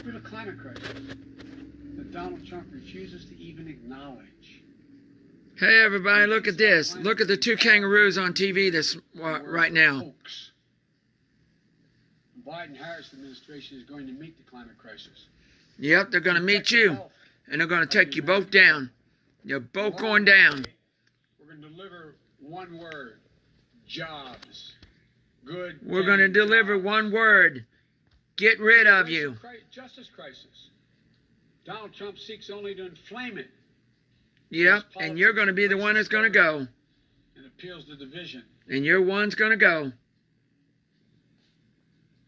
We have a climate crisis that Donald Trump refuses to even acknowledge. Hey everybody, look at this. Look at the two kangaroos on TV right now. Hoax. The Biden-Harris administration is going to meet the climate crisis. Yep, they're going to meet you, and they're going to take you both down. You're both going down. We're going to deliver one word: jobs. Good. We're going to deliver one word: get rid of you. Justice crisis. Donald Trump seeks only to inflame it. Yep, and you're going to be the one that's going to go. And appeals to division. And your one's going to go.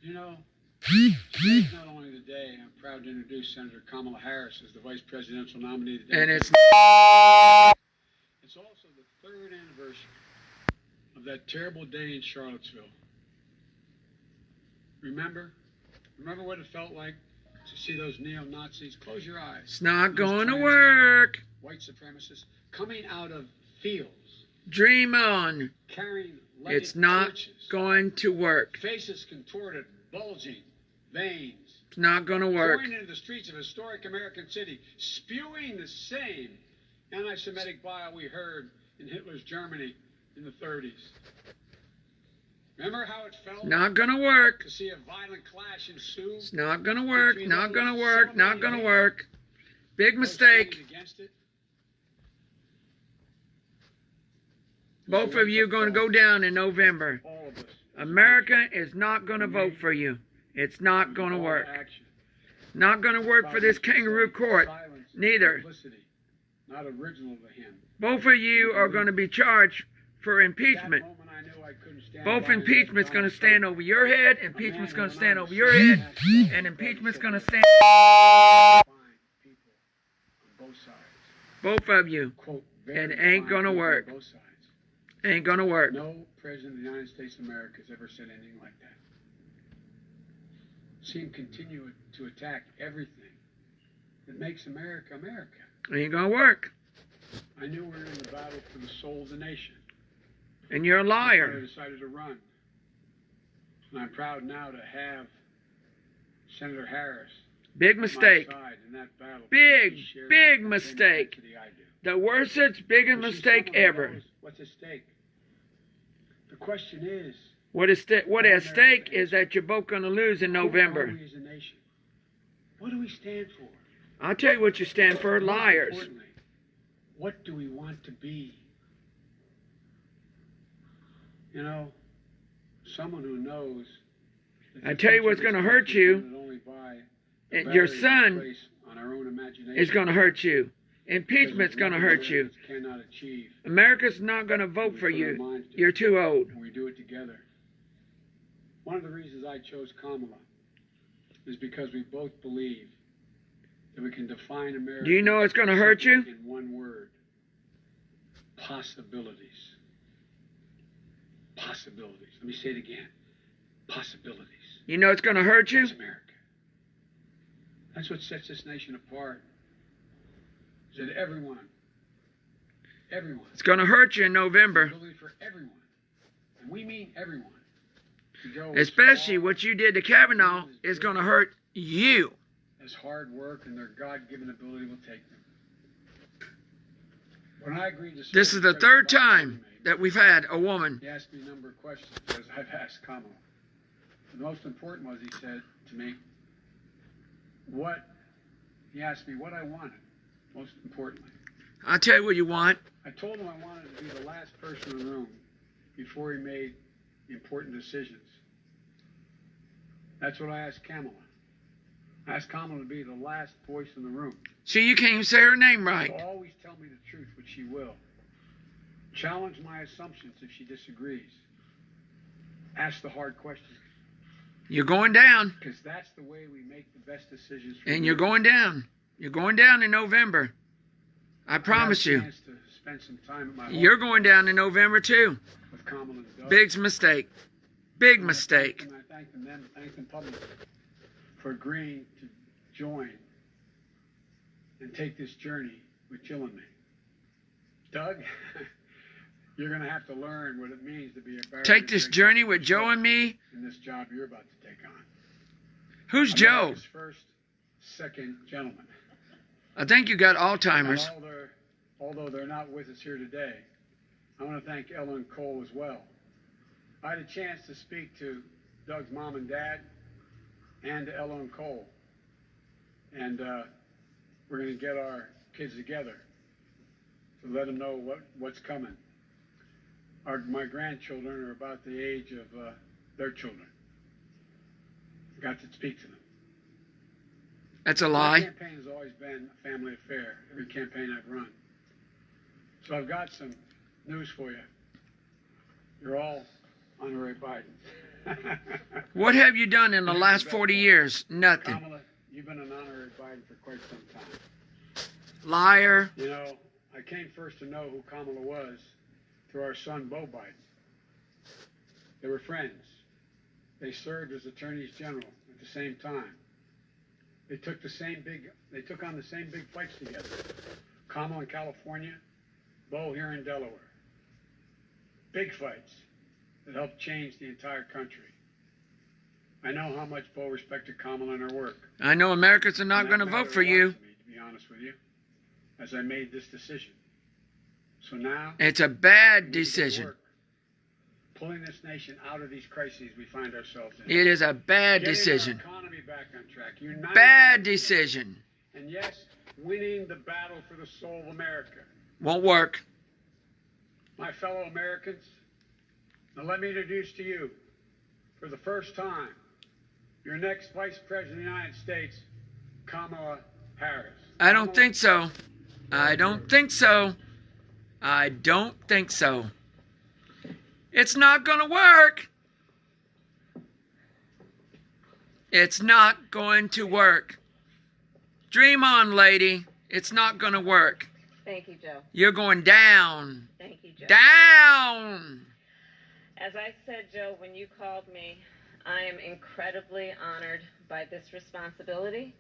You know, today's not only the day I'm proud to introduce Senator Kamala Harris as the vice presidential nominee today. And it's also the 3rd anniversary of that terrible day in Charlottesville. Remember what it felt like to see those neo-Nazis? Close your eyes. It's not going to work. White supremacists coming out of fields. Dream on. Carrying it's not torches, going to work. faces contorted, bulging, veins. It's not going to work. Pouring into the streets of historic American city, spewing the same anti-Semitic bile we heard in Hitler's Germany in the 30s. Remember how it felt? Not going to work. To see a violent clash ensue? It's not going to work. Not going to work. Not going to work. Big mistake. Both of you are going to go down in November. America is not going to vote for you. It's not going to work. Not going to work for this kangaroo court. Neither. Not original to him. Both of you are going to be charged for impeachment. Both impeachment's going to stand over your head, impeachment's going to stand over your head, and impeachment's going to stand both of you. And it ain't going to work. Ain't going to work. No president of the United States of America has ever said anything like that. See him continue to attack everything that makes America America. Ain't going to work. I knew we were in the battle for the soul of the nation. And you're a liar. I decided to run. And I'm proud now to have Senator Harris. Big mistake. In that battle. Big mistake. The worstest, biggest mistake ever. What's at stake? The question is, what at stake is that you're both going to lose in November. Who are we as a nation? What do we stand for? I'll tell you what you stand for, liars. What do we want to be? You know, someone who knows. I tell you what's going to hurt you. Your son is going to hurt you. Impeachment's going to hurt you. America's not going to vote for you. You're too old. We do it together. One of the reasons I chose Kamala is because we both believe that we can define America. Do you know it's going to hurt you? In one word. Possibilities. Possibilities. Let me say it again. Possibilities. You know it's going to hurt you? That's America. That's what sets this nation apart. Is that everyone. It's going to hurt you in November. For everyone. And we mean everyone. Especially what you did to Kavanaugh is going to hurt you. As hard work and their God-given ability will take them. When I agreed to this is the 3rd time that we've had a woman. He asked me a number of questions, as I've asked Kamala. The most important was, he said to me, he asked me what I wanted, most importantly. I'll tell you what you want. I told him I wanted to be the last person in the room before he made important decisions. That's what I asked Kamala. I asked Kamala to be the last voice in the room. See, you can't even say her name right. She'll always tell me the truth, which she will. Challenge my assumptions if she disagrees. Ask the hard questions. You're going down. Because that's the way we make the best decisions. And you're going down. You're going down in November. I promise you. To spend some time at my home. You're going down in November too. With Kamala and Doug. Big mistake. Big mistake. I thank them then, thank them publicly for agreeing to join and take this journey with Jill and me. Doug, you're going to have to learn what it means to be a barrier. Take this journey with Joe and me. In this job you're about to take on. Who's Joe? America's first, second gentleman. I think you got Alzheimer's. And although they're not with us here today, I want to thank Ellen Cole as well. I had a chance to speak to Doug's mom and dad and to Ellen Cole. And we're going to get our kids together to let them know what's coming. My grandchildren are about the age of their children. I got to speak to them. That's a My lie. campaign has always been a family affair, every campaign I've run. So I've got some news for you. You're all honorary Bidens. What have you done in the last 40 years? Nothing. Kamala, you've been an honorary Biden for quite some time. Liar. You know, I came first to know who Kamala was through our son, Beau Biden. They were friends. They served as attorneys general at the same time. They took on the same big fights together. Kamala in California, Beau here in Delaware. Big fights that helped change the entire country. I know how much Beau respected Kamala and her work. I know Americans are not going to vote for you. To be honest with you, as I made this decision. So now It's a bad decision. Pulling this nation out of these crises we find ourselves in. It is a bad Getting decision. our economy back on track. Uniting Bad decision. And yes, winning the battle for the soul of America. Won't work. My fellow Americans, now let me introduce to you, for the first time, your next Vice President of the United States, Kamala Harris. I don't think so. I don't think so. I don't think so. It's not going to work. It's not going to work. Dream on, lady. It's not going to work. Thank you, Joe. You're going down. Thank you, Joe. Down. As I said, Joe, when you called me, I am incredibly honored by this responsibility,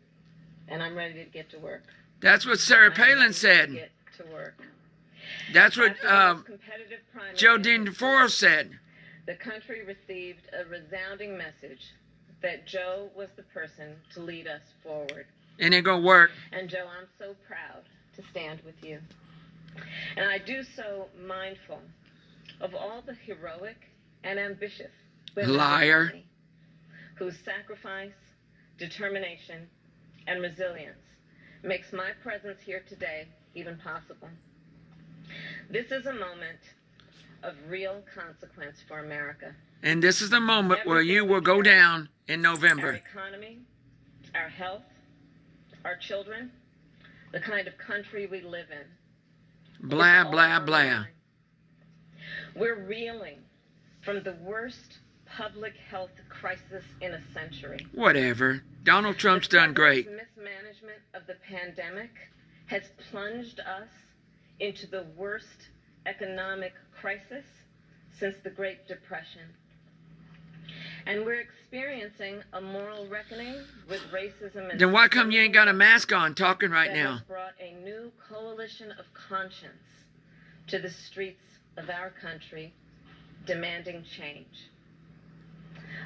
and I'm ready to get to work. That's what Sarah Palin said. Get to work. That's what After the most competitive primary Joe in Dean history, DeForest said. the country received a resounding message that Joe was the person to lead us forward. And it going to work. And Joe, I'm so proud to stand with you. And I do so mindful of all the heroic and ambitious women Liar. in the Army whose sacrifice, determination, and resilience makes my presence here today even possible. This is a moment of real consequence for America. And this is the moment where you will go down in Our November. economy, our health, our children, the kind of country we live in. Blah, It's all blah, on the blah. line. We're reeling from the worst public health crisis in a century. Whatever. Donald Trump's done great. The mismanagement of the pandemic has plunged us into the worst economic crisis since the Great Depression. And we're experiencing a moral reckoning with racism and Then why come you ain't got a mask on talking right that now? has brought a new coalition of conscience to the streets of our country, demanding change.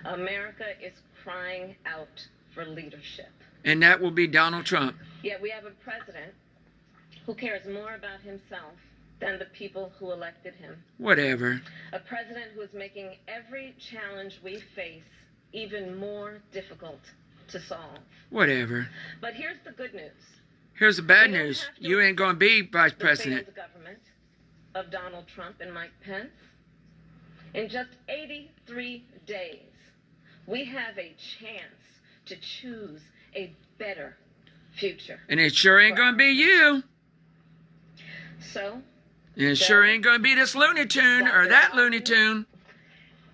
America is crying out for leadership. And that will be Donald Trump. Yet we have a president who cares more about himself than the people who elected him. Whatever. A president who is making every challenge we face even more difficult to solve. Whatever. But here's the good news. Here's the bad news. You ain't going to be vice The president. failed government of Donald Trump and Mike Pence. In just 83 days, we have a chance to choose a better future. And it sure ain't going to be you. So, And it sure ain't going to be this Looney Tune or that Looney Tune.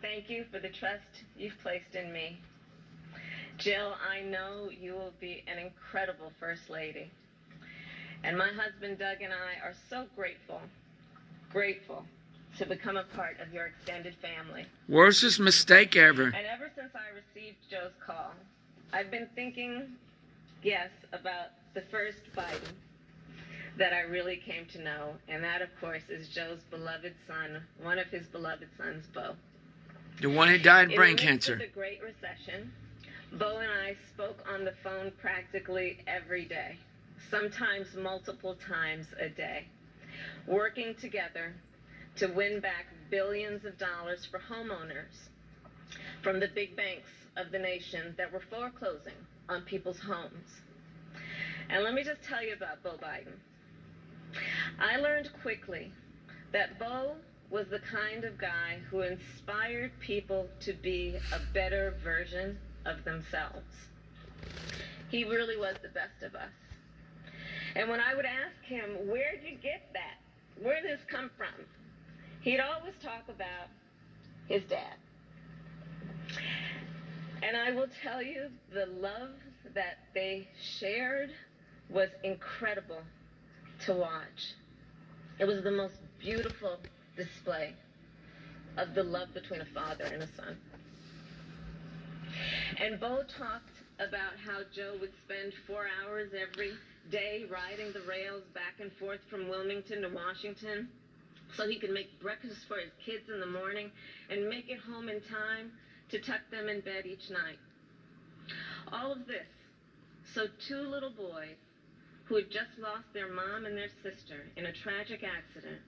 thank you for the trust you've placed in me. Jill, I know you will be an incredible First Lady. And my husband Doug and I are so grateful to become a part of your extended family. Worstest mistake ever. And ever since I received Joe's call, I've been thinking, yes, about the first Biden that I really came to know. And that, of course, is Joe's beloved son, one of his beloved sons, Beau. The one that died of brain In the midst cancer. of the Great Recession, Bo and I spoke on the phone practically every day, sometimes multiple times a day, working together to win back billions of dollars for homeowners from the big banks of the nation that were foreclosing on people's homes. And let me just tell you about Bo Biden. I learned quickly that Bo was the kind of guy who inspired people to be a better version of themselves. He really was the best of us. And when I would ask him, where'd you get that? Where did this come from? He'd always talk about his dad. And I will tell you, the love that they shared was incredible to watch. It was the most beautiful display of the love between a father and a son. And Bo talked about how Joe would spend 4 hours every day riding the rails back and forth from Wilmington to Washington so he could make breakfast for his kids in the morning and make it home in time to tuck them in bed each night. All of this so 2 little boys who had just lost their mom and their sister in a tragic accident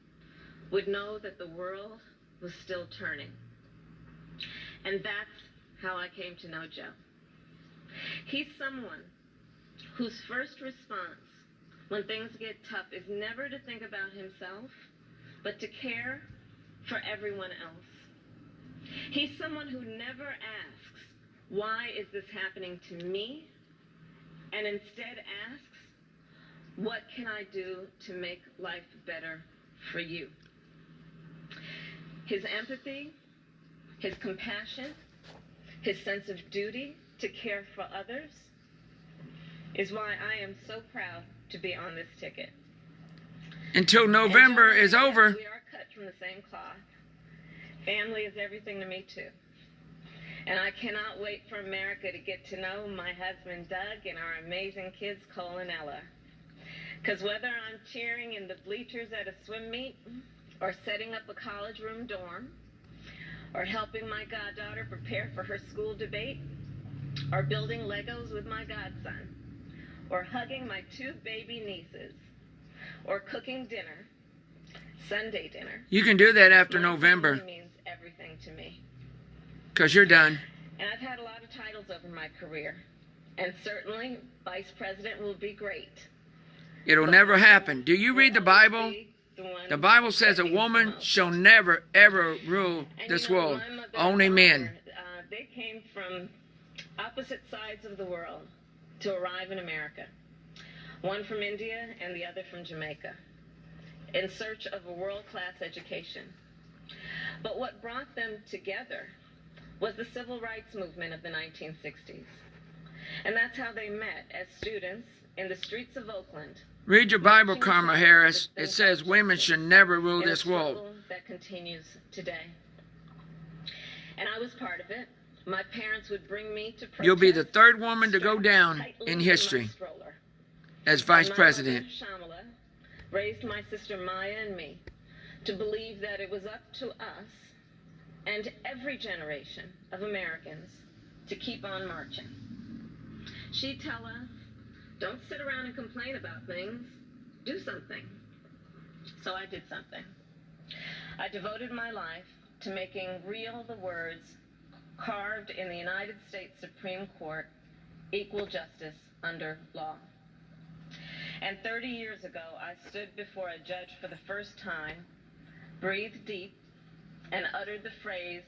would know that the world was still turning. And that's how I came to know Joe. He's someone whose first response when things get tough is never to think about himself, but to care for everyone else. He's someone who never asks, why is this happening to me? And instead asks, what can I do to make life better for you? His empathy, his compassion, his sense of duty to care for others is why I am so proud to be on this ticket. Until November is over. We are cut from the same cloth. Family is everything to me too. And I cannot wait for America to get to know my husband Doug and our amazing kids Cole and Ella. Because whether I'm cheering in the bleachers at a swim meet, or setting up a college room dorm, or helping my goddaughter prepare for her school debate, or building Legos with my godson, or hugging my 2 baby nieces, or cooking dinner, Sunday dinner. You can do that after my November. family means everything to me. Because you're done. And I've had a lot of titles over my career. And certainly, Vice President will be great. It'll never happen. Do you read the Bible? The Bible says a woman shall never, ever rule this world. Only men. They came from opposite sides of the world to arrive in America. One from India and the other from Jamaica, in search of a world-class education. But what brought them together was the civil rights movement of the 1960s. And that's how they met as students in the streets of Oakland. Read your Bible, Kamala Harris. It says women should never rule this world. That continues today. And I was part of it. My parents would bring me to protest. You'll be the 3rd woman to go down in history as vice president. My mother, Shamala, raised my sister Maya and me to believe that it was up to us and every generation of Americans to keep on marching. She'd tell us, don't sit around and complain about things. Do something. So I did something. I devoted my life to making real the words carved in the United States Supreme Court, equal justice under law. And 30 years ago, I stood before a judge for the first time, breathed deep, and uttered the phrase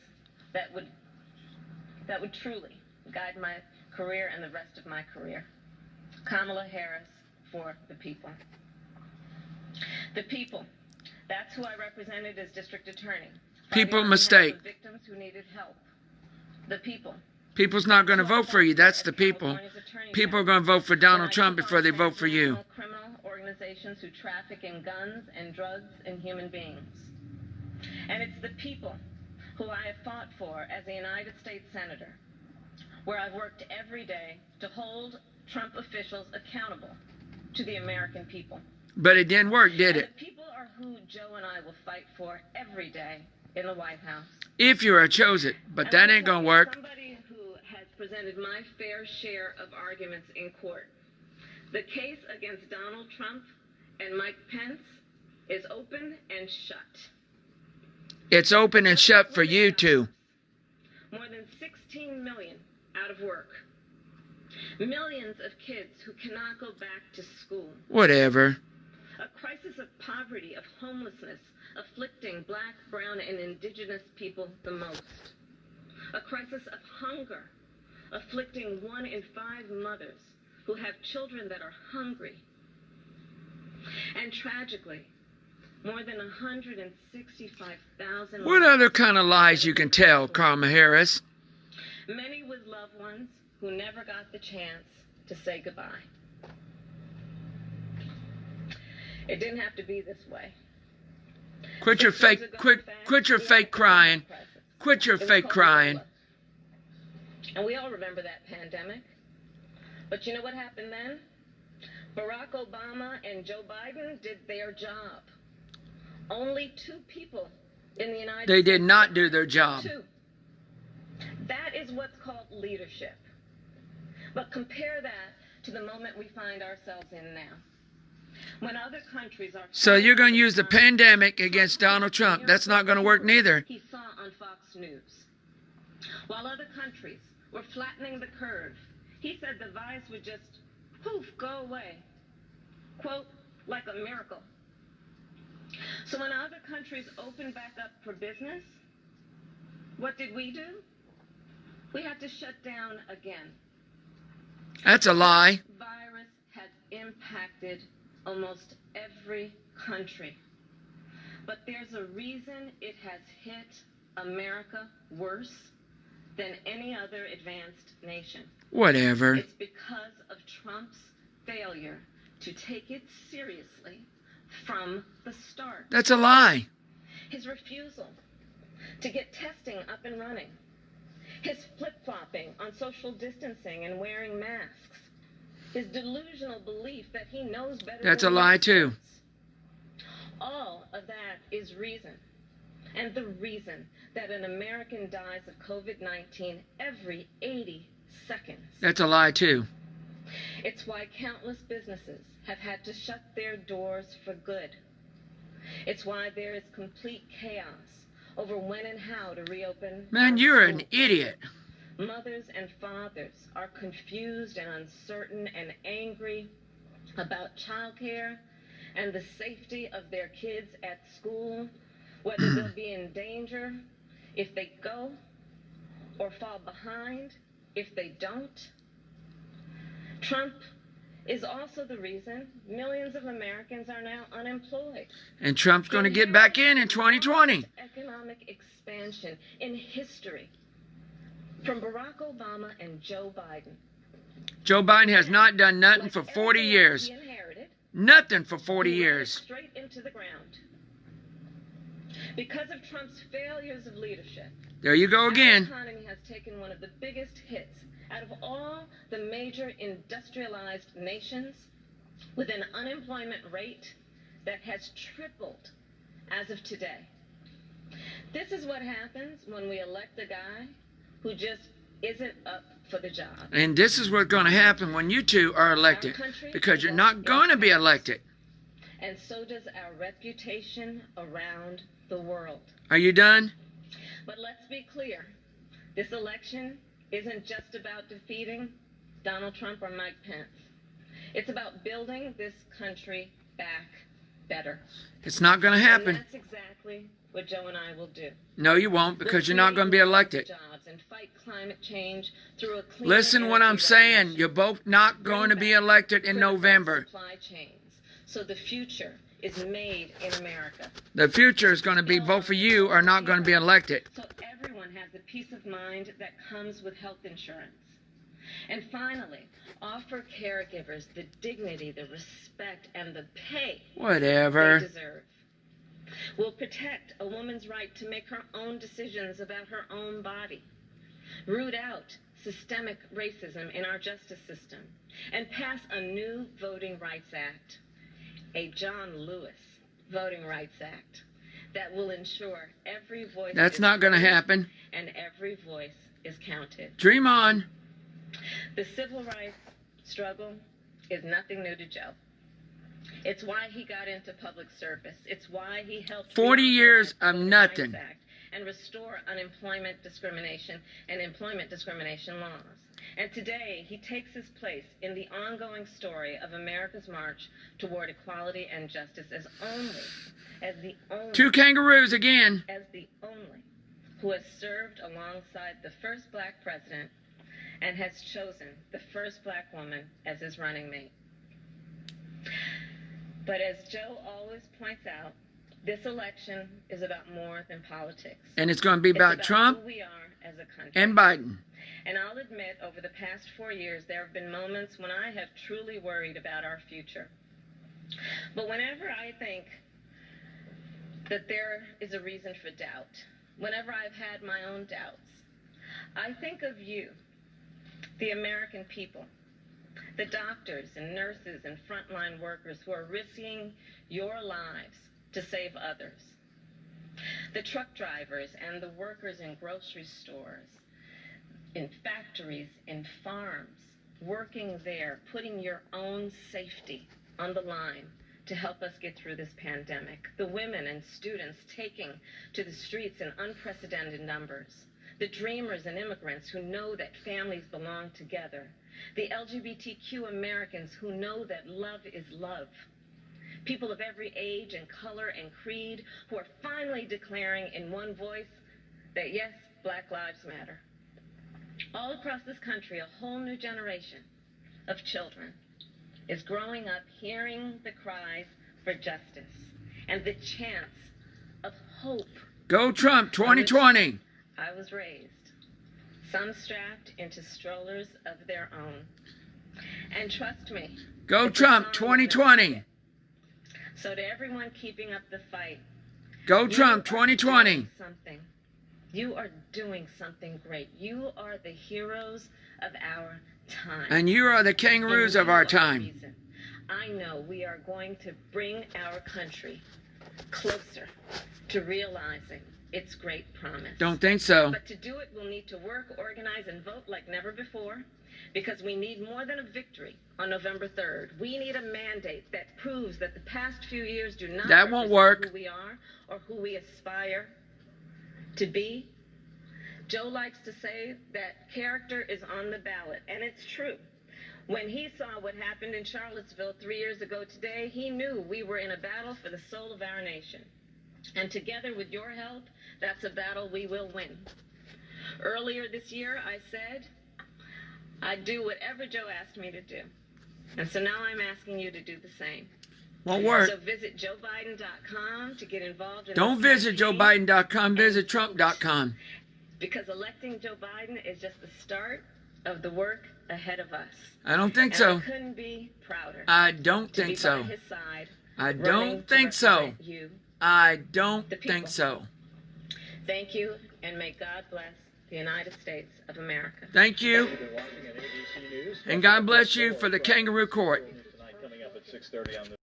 that would truly guide my career and the rest of my career. Kamala Harris for the people. The people. That's who I represented as district attorney. People mistake. The victims who needed help. The people. People's not going to vote for you. That's the people. People are going to vote for Donald Trump before they vote for you. Criminal organizations who traffic in guns and drugs and human beings. And it's the people who I have fought for as a United States Senator, where I've worked every day to hold Trump officials accountable to the American people. But it didn't work, did it? The people are who Joe and I will fight for every day in the White House. If you are chosen, but that ain't gonna work. Somebody who has presented my fair share of arguments in court. The case against Donald Trump and Mike Pence is open and shut. It's open and shut for you two. More than 16 million out of work. Millions of kids who cannot go back to school. Whatever. A crisis of poverty, of homelessness, afflicting black, brown, and indigenous people the most. A crisis of hunger, afflicting 1 in 5 mothers who have children that are hungry. And tragically, more than 165,000... What other kind of lies you can tell, Kamala Harris? Many with loved ones who never got the chance to say goodbye. It didn't have to be this way. Quit your fake crying. Quit your fake crying. And we all remember that pandemic. But you know what happened then? Barack Obama and Joe Biden did their job. Only 2 people in the United States. They did not do their job. 2. That is what's called leadership. But compare that to the moment we find ourselves in now. When other countries are... So you're going to use the pandemic against Donald Trump. That's not going to work neither. He saw on Fox News. While other countries were flattening the curve, he said the virus would just, poof, go away. Quote, like a miracle. So when other countries opened back up for business, what did we do? We had to shut down again. That's a lie. The virus has impacted almost every country. But there's a reason it has hit America worse than any other advanced nation. Whatever. It's because of Trump's failure to take it seriously from the start. That's a lie. His refusal to get testing up and running. His flip-flopping on social distancing and wearing masks. His delusional belief that he knows better. That's a than lie experts. too. All of that is reason. And the reason that an American dies of COVID-19 every 80 seconds. That's a lie too. It's why countless businesses have had to shut their doors for good. It's why there is complete chaos over when and how to reopen. Man, you're an idiot. Mothers and fathers are confused and uncertain and angry about childcare and the safety of their kids at school, whether they'll be in danger if they go or fall behind if they don't. Trump is also the reason millions of Americans are now unemployed. And Trump's going to get back in 2020. Economic expansion in history from Barack Obama and Joe Biden. Joe Biden has not done nothing for 40 years. He inherited, Nothing for 40 he ran years. straight into the ground. Because of Trump's failures of leadership, There you go our again. economy has taken one of the biggest hits out of all the major industrialized nations, with an unemployment rate that has tripled as of today. This is what happens when we elect a guy who just isn't up for the job. And this is what's going to happen when you two are elected. Because you're not going to be elected. And so does our reputation around the world. Are you done? But let's be clear. This election isn't just about defeating Donald Trump or Mike Pence. It's about building this country back better. It's not going to happen. And that's exactly what Joe and I will do. No, you won't, because you're not going to be elected. Jobs and fight climate change through a clean Listen what I'm saying. You're both not going to be elected in November. Supply chains. So the future is made in America. The future is going to be both of you are not going to be elected. So everyone has the peace of mind that comes with health insurance. And finally, offer caregivers the dignity, the respect, and the pay Whatever. they deserve. We'll protect a woman's right to make her own decisions about her own body. Root out systemic racism in our justice system. And pass a new Voting Rights Act, a John Lewis Voting Rights Act, that will ensure every voice That's is not going to heard happen. and every voice is counted. Dream on. The civil rights struggle is nothing new to Joe. It's why he got into public service. It's why he helped 40 years the of Voting nothing. Rights Act and restore unemployment discrimination and employment discrimination laws. And today, he takes his place in the ongoing story of America's march toward equality and justice as the only Two kangaroos again. who has served alongside the first black president and has chosen the first black woman as his running mate. But as Joe always points out, this election is about more than politics. And it's going to be about Trump who we are as a country. and Biden. And I'll admit, over the past 4 years, there have been moments when I have truly worried about our future. But whenever I think that there is a reason for doubt, whenever I've had my own doubts, I think of you, the American people, the doctors and nurses and frontline workers who are risking your lives to save others, the truck drivers and the workers in grocery stores, in factories, in farms, working there, putting your own safety on the line to help us get through this pandemic, the women and students taking to the streets in unprecedented numbers, the dreamers and immigrants who know that families belong together, the LGBTQ Americans who know that love is love, people of every age and color and creed who are finally declaring in one voice that yes, Black Lives Matter. All across this country, a whole new generation of children is growing up hearing the cries for justice and the chants of hope. Go Trump 2020. I was raised, some strapped into strollers of their own. And trust me, Go Trump 2020. So to everyone keeping up the fight, Go Trump 2020. You are doing something great. You are the heroes of our time. And you are the kangaroos of our time. I know we are going to bring our country closer to realizing its great promise. Don't think so. But to do it, we'll need to work, organize, and vote like never before, because we need more than a victory on November 3rd. We need a mandate that proves that the past few years do not That won't work. who we are or who we aspire to be. Joe likes to say that character is on the ballot, and it's true. When he saw what happened in Charlottesville 3 years ago today, he knew we were in a battle for the soul of our nation. And together with your help, that's a battle we will win. Earlier this year, I said I'd do whatever Joe asked me to do. And so now I'm asking you to do the same. Won't work. So visit JoeBiden.com to get involved in Don't visit JoeBiden.com, visit Trump.com. Because electing Joe Biden is just the start of the work ahead of us. I don't think And so. I couldn't be prouder. I don't to think be so. by his side, I running don't to think so. represent you. I don't The people. think so. Thank you, and may God bless the United States of America. Thank you. And God bless you for the kangaroo court. Tonight coming up at 6:30 on the